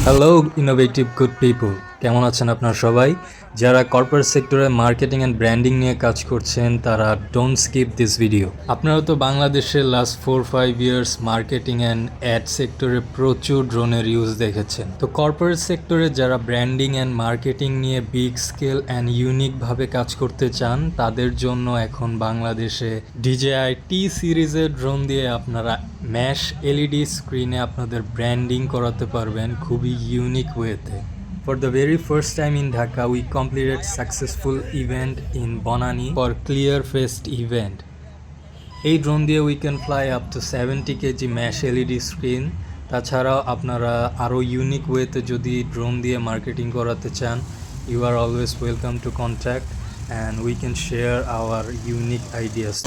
Hello innovative good people, কেমন আছেন আপনারা সবাই? যারা কর্পোরেট সেক্টরে মার্কেটিং অ্যান্ড ব্র্যান্ডিং নিয়ে কাজ করছেন তারা ডোন্ট স্কিপ দিস ভিডিও। আপনারা তো বাংলাদেশের last 4-5 years marketing and ad সেক্টরে প্রচুর ড্রোনের ইউজ দেখেছেন। তো কর্পোরেট সেক্টরে যারা ব্র্যান্ডিং অ্যান্ড মার্কেটিং নিয়ে বিগ স্কেল অ্যান্ড ইউনিকভাবে কাজ করতে চান তাদের জন্য এখন বাংলাদেশে DJI T সিরিজের ড্রোন দিয়ে আপনারা ম্যাশ এলইডি স্ক্রিনে আপনাদের ব্র্যান্ডিং করাতে পারবেন খুবই ইউনিক ওয়েতে। For the very first time in Dhaka, we completed successful event in Bonani for clear faced event. এই ড্রোন দিয়ে we can fly up to 70 KG mash LED screen. তাছাড়াও আপনারা আরও ইউনিক ওয়েতে যদি ড্রোন দিয়ে মার্কেটিং করাতে চান, you are always welcome to contact and we can share our unique ideas.